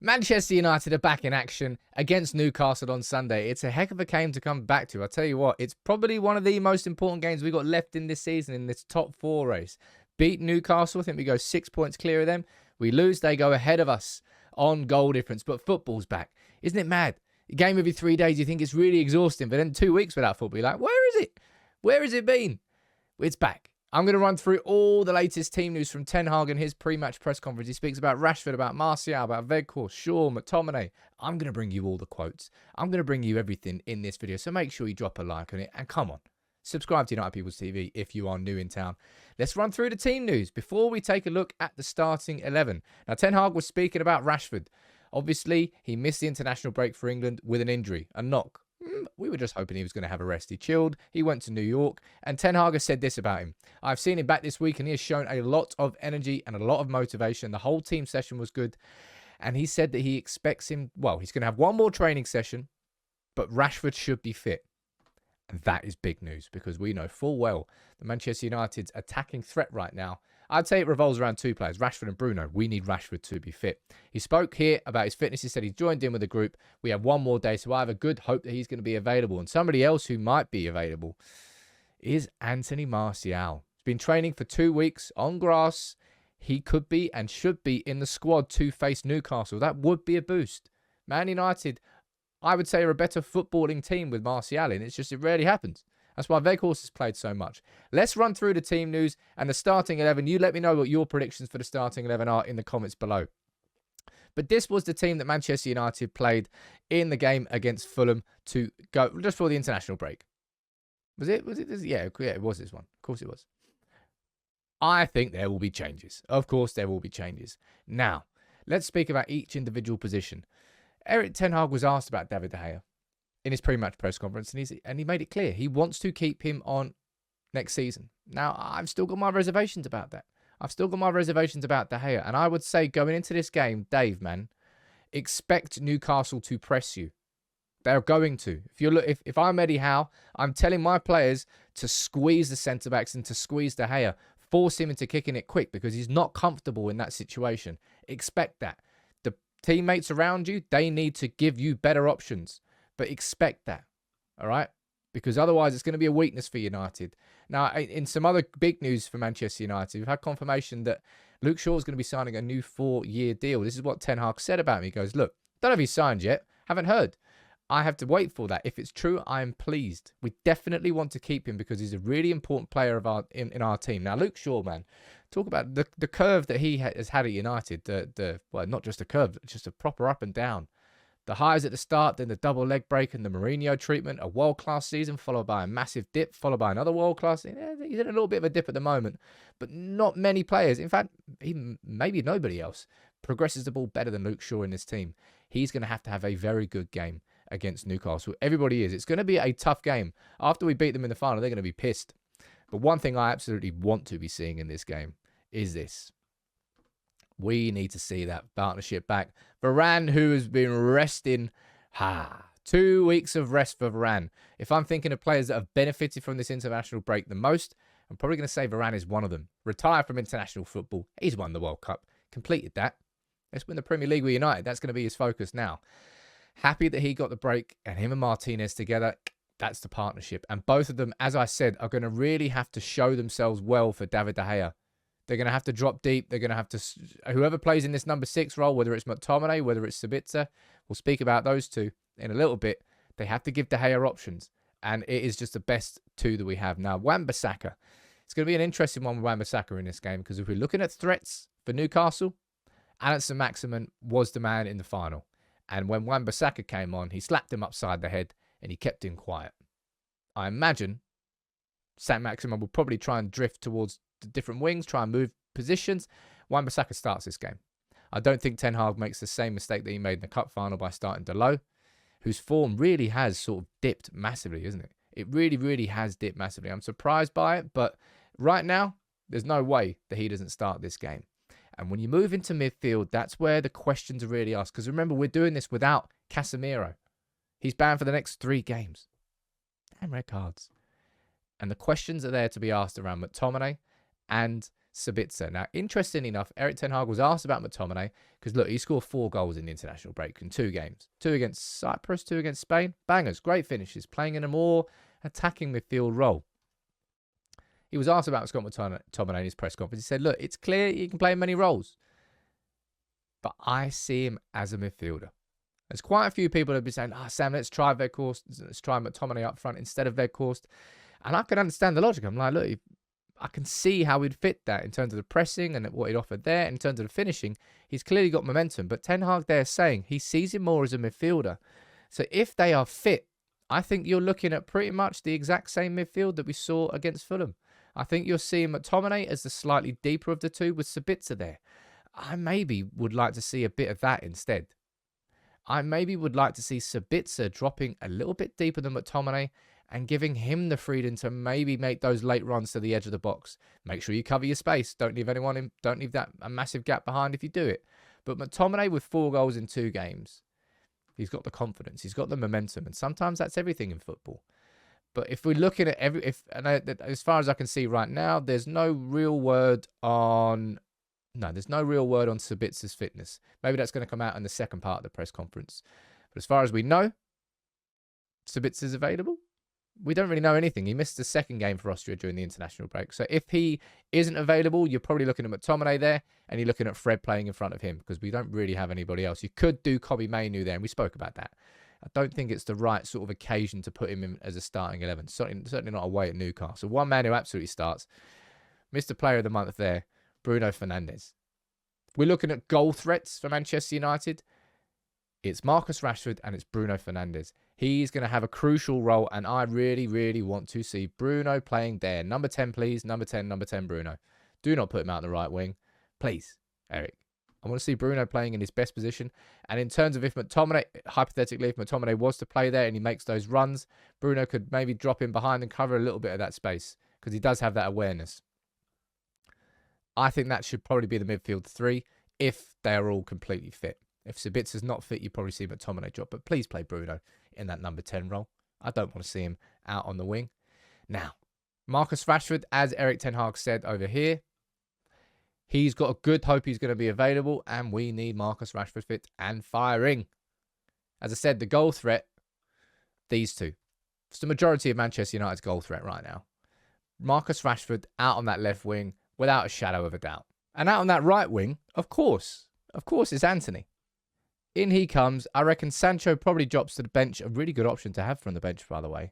Manchester United are back in action against Newcastle on Sunday. It's a heck of a game to come back to. I'll tell you what, it's probably one of the most important games we've got left in this season in this top four race. Beat Newcastle, I think we go 6 points clear of them. We lose, they go ahead of us on goal difference. But football's back. Isn't it mad? A game every 3 days, you think it's really exhausting. But then 2 weeks without football, you're like, where is it? Where has it been? It's back. I'm going to run through all the latest team news from Ten Hag and his pre-match press conference. He speaks about Rashford, about Martial, about Weghorst, Shaw, McTominay. I'm going to bring you all the quotes. I'm going to bring you everything in this video. So make sure you drop a like on it. And come on, subscribe to United People's TV if you are new in town. Let's run through the team news before we take a look at the starting 11. Now, Ten Hag was speaking about Rashford. Obviously, he missed the international break for England with an injury, a knock. We were just hoping he was going to have a rest. He chilled. He went to New York. And Ten Hag has said this about him. I've seen him back this week and he has shown a lot of energy and a lot of motivation. The whole team session was good. And he said that he expects him, well, he's going to have one more training session, but Rashford should be fit. And that is big news because we know full well the Manchester United's attacking threat right now. I'd say it revolves around two players, Rashford and Bruno. We need Rashford to be fit. He spoke here about his fitness. He said he's joined in with the group. We have one more day, so I have a good hope that he's going to be available. And somebody else who might be available is Anthony Martial. He's been training for 2 weeks on grass. He could be and should be in the squad to face Newcastle. That would be a boost. Man United, I would say, are a better footballing team with Martial in. It's just it rarely happens. That's why Weghorst has played so much. Let's run through the team news and the starting 11. You let me know what your predictions for the starting 11 are in the comments below. But this was the team that Manchester United played in the game against Fulham to go just for the international break. Was it? Yeah, it was this one. Of course it was. I think there will be changes. Of course there will be changes. Now, let's speak about each individual position. Erik Ten Hag was asked about David De Gea in his pre-match press conference, and he made it clear he wants to keep him on next season. Now, I've still got my reservations about that. I've still got my reservations about De Gea, and I would say going into this game, Dave, man, expect Newcastle to press you. They're going to. If I'm Eddie Howe, I'm telling my players to squeeze the centre-backs and to squeeze De Gea, force him into kicking it quick because he's not comfortable in that situation. Expect that. The teammates around you, they need to give you better options. But expect that, all right? Because otherwise it's going to be a weakness for United. Now, in some other big news for Manchester United, we've had confirmation that Luke Shaw is going to be signing a new 4-year deal. This is what Ten Hag said about me. He goes, look, don't know if he's signed yet. Haven't heard. I have to wait for that. If it's true, I am pleased. We definitely want to keep him because he's a really important player in our team. Now, Luke Shaw, man, talk about the curve that he has had at United. Well, not just a curve, just a proper up and down. The highs at the start, then the double leg break and the Mourinho treatment, a world-class season followed by a massive dip, followed by another world-class season. Yeah, he's in a little bit of a dip at the moment, but not many players. In fact, even maybe nobody else progresses the ball better than Luke Shaw in this team. He's going to have a very good game against Newcastle. Everybody is. It's going to be a tough game. After we beat them in the final, they're going to be pissed. But one thing I absolutely want to be seeing in this game is this. We need to see that partnership back. Varane, who has been resting, 2 weeks of rest for Varane. If I'm thinking of players that have benefited from this international break the most, I'm probably going to say Varane is one of them. Retired from international football. He's won the World Cup. Completed that. Let's win the Premier League with United. That's going to be his focus now. Happy that he got the break and him and Martinez together. That's the partnership. And both of them, as I said, are going to really have to show themselves well for David De Gea. They're going to have to drop deep. They're going to have to... Whoever plays in this number 6 role, whether it's McTominay, whether it's SABITZER, we'll speak about those two in a little bit. They have to give De Gea options. And it is just the best two that we have now. Wan-Bissaka. It's going to be an interesting one with Wan-Bissaka in this game because if we're looking at threats for Newcastle, Alex Saint-Maximin was the man in the final. And when Wan-Bissaka came on, he slapped him upside the head and he kept him quiet. I imagine Saint-Maximin will probably try and drift towards the different wings, try and move positions. Wan-Bissaka starts this game. I don't think Ten Hag makes the same mistake that he made in the cup final by starting Dalot, whose form really has sort of dipped massively, isn't it? It really, really has dipped massively. I'm surprised by it, but right now, there's no way that he doesn't start this game. And when you move into midfield, that's where the questions are really asked. Because remember, we're doing this without Casemiro. He's banned for the next 3 games. Damn red cards. And the questions are there to be asked around McTominay and SABITZER. Now, interestingly enough, Erik ten Hag was asked about McTominay because, look, he scored 4 goals in the international break in 2 games. 2 against Cyprus, 2 against Spain. Bangers, great finishes, playing in a more attacking midfield role. He was asked about Scott McTominay in his press conference. He said, look, it's clear he can play in many roles, but I see him as a midfielder. There's quite a few people that have been saying, Sam, let's try Weghorst. Let's try McTominay up front instead of Weghorst. And I can understand the logic. I'm like, look, I can see how he'd fit that in terms of the pressing and what he'd offered there. In terms of the finishing, he's clearly got momentum. But Ten Hag there is saying he sees him more as a midfielder. So if they are fit, I think you're looking at pretty much the exact same midfield that we saw against Fulham. I think you're seeing McTominay as the slightly deeper of the two with SABITZER there. I maybe would like to see a bit of that instead. I maybe would like to see SABITZER dropping a little bit deeper than McTominay and giving him the freedom to maybe make those late runs to the edge of the box. Make sure you cover your space. Don't leave anyone in. Don't leave that a massive gap behind if you do it. But McTominay with 4 goals in 2 games, he's got the confidence. He's got the momentum, and sometimes that's everything in football. But if we're looking at as far as I can see right now, there's no real word on SABITZER's fitness. Maybe that's going to come out in the second part of the press conference. But as far as we know, SABITZER's available. We don't really know anything. He missed the second game for Austria during the international break. So if he isn't available, you're probably looking at McTominay there, and you're looking at Fred playing in front of him because we don't really have anybody else. You could do Kobbie Mainoo there, and we spoke about that. I don't think it's the right sort of occasion to put him in as a starting 11. Certainly not away at Newcastle. One man who absolutely starts, Mr. Player of the Month there, Bruno Fernandes. We're looking at goal threats for Manchester United. It's Marcus Rashford and it's Bruno Fernandes. He's going to have a crucial role, and I really, really want to see Bruno playing there. Number 10, please. Number 10, Bruno. Do not put him out on the right wing. Please, Erik. I want to see Bruno playing in his best position. And in terms of if McTominay, hypothetically, if McTominay was to play there and he makes those runs, Bruno could maybe drop in behind and cover a little bit of that space because he does have that awareness. I think that should probably be the midfield 3 if they are all completely fit. If SABITZER's not fit, you probably see McTominay drop. But please play Bruno in that number 10 role. I don't want to see him out on the wing. Now, Marcus Rashford, as Erik ten Hag said over here, he's got a good hope he's going to be available, and we need Marcus Rashford fit and firing. As I said, the goal threat, these two. It's the majority of Manchester United's goal threat right now. Marcus Rashford out on that left wing without a shadow of a doubt. And out on that right wing, of course, it's Anthony. In he comes. I reckon Sancho probably drops to the bench. A really good option to have from the bench, by the way.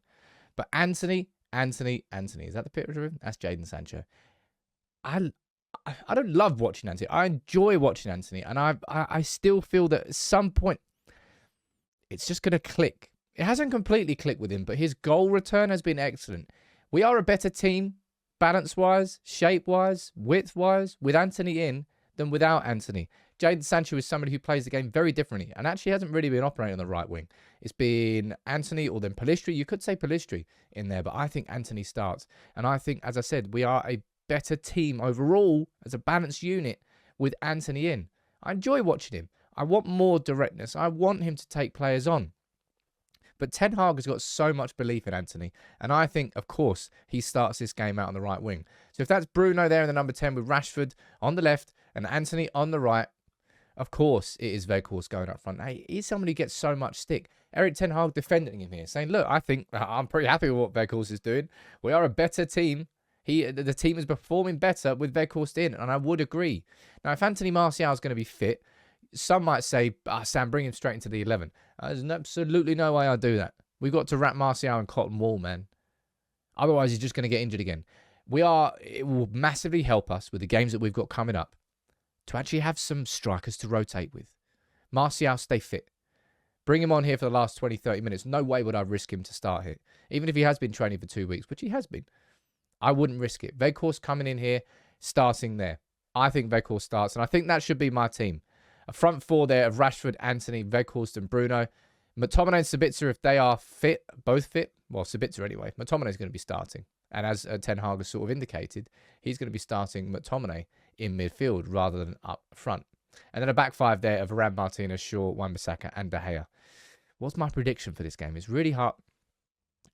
But Anthony. Is that the picture of him? That's Jadon Sancho. I don't love watching Anthony. I enjoy watching Anthony. And I still feel that at some point, it's just going to click. It hasn't completely clicked with him, but his goal return has been excellent. We are a better team, balance-wise, shape-wise, width-wise, with Anthony in than without Anthony. Jadon Sancho is somebody who plays the game very differently and actually hasn't really been operating on the right wing. It's been Anthony or then Pellistri. You could say Pellistri in there, but I think Anthony starts. And I think, as I said, we are a better team overall as a balanced unit with Anthony in. I enjoy watching him. I want more directness. I want him to take players on. But Ten Hag has got so much belief in Anthony. And I think, of course, he starts this game out on the right wing. So if that's Bruno there in the number 10 with Rashford on the left and Anthony on the right, of course it is Weghorst going up front. Hey, he's somebody who gets so much stick. Erik ten Hag defending him here, saying, look, I think I'm pretty happy with what Weghorst is doing. We are a better team. The team is performing better with Weghorst in, and I would agree. Now, if Anthony Martial is going to be fit, some might say, Sam, bring him straight into the 11. There's absolutely no way I'd do that. We've got to wrap Martial in cotton wool, man. Otherwise, he's just going to get injured again. It will massively help us with the games that we've got coming up to actually have some strikers to rotate with. Martial, stay fit. Bring him on here for the last 20, 30 minutes. No way would I risk him to start here. Even if he has been training for 2 weeks, which he has been. I wouldn't risk it. Weghorst coming in here, starting there. I think Weghorst starts, and I think that should be my team. A front 4 there of Rashford, Anthony, Weghorst, and Bruno. McTominay and SABITZER, if they are fit, both fit, well, SABITZER anyway, McTominay is going to be starting. And as Ten Hag has sort of indicated, he's going to be starting McTominay in midfield rather than up front. And then a back 5 there of Varane, Martinez, Shaw, Wan-Bissaka, and De Gea. What's my prediction for this game? It's really hard.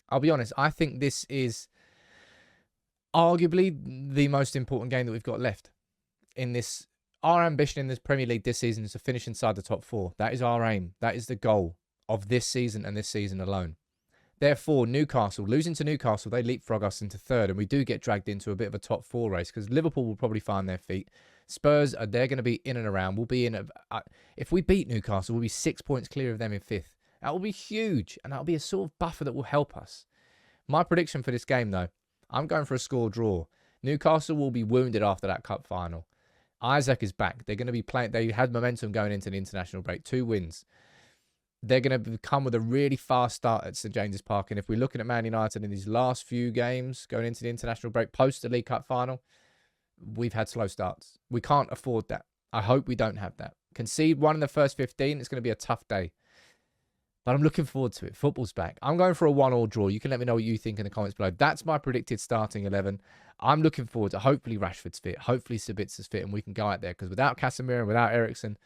I'll be honest, I think this is arguably the most important game that we've got left in this. Our ambition in this Premier League this season is to finish inside the top 4. That is our aim. That is the goal of this season and this season alone. Therefore, Newcastle, losing to Newcastle, they leapfrog us into 3rd, and we do get dragged into a bit of a top 4 race because Liverpool will probably find their feet. Spurs, they're going to be in and around. We'll be in. If we beat Newcastle, we'll be 6 points clear of them in 5th. That will be huge, and that will be a sort of buffer that will help us. My prediction for this game, though, I'm going for a score draw. Newcastle will be wounded after that cup final. Isaac is back. They're going to be playing. They had momentum going into the international break. 2 wins. They're going to come with a really fast start at St James's Park. And if we're looking at Man United in these last few games going into the international break post the League Cup final, we've had slow starts. We can't afford that. I hope we don't have that. Concede 1 in the first 15. It's going to be a tough day. But I'm looking forward to it. Football's back. I'm going for a 1-1 draw. You can let me know what you think in the comments below. That's my predicted starting 11. I'm looking forward to hopefully Rashford's fit. Hopefully SABITZER's fit and we can go out there. Because without Casemiro and without Eriksen,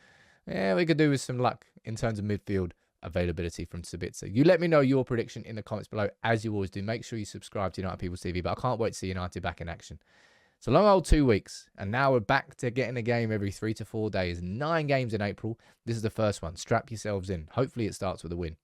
we could do with some luck in terms of midfield availability from SABITZER. You let me know your prediction in the comments below, as you always do. Make sure you subscribe to United People's TV. But I can't wait to see United back in action. It's a long old 2 weeks, and now we're back to getting a game every 3 to 4 days. 9 games in April. This is the first one. Strap yourselves in. Hopefully it starts with a win.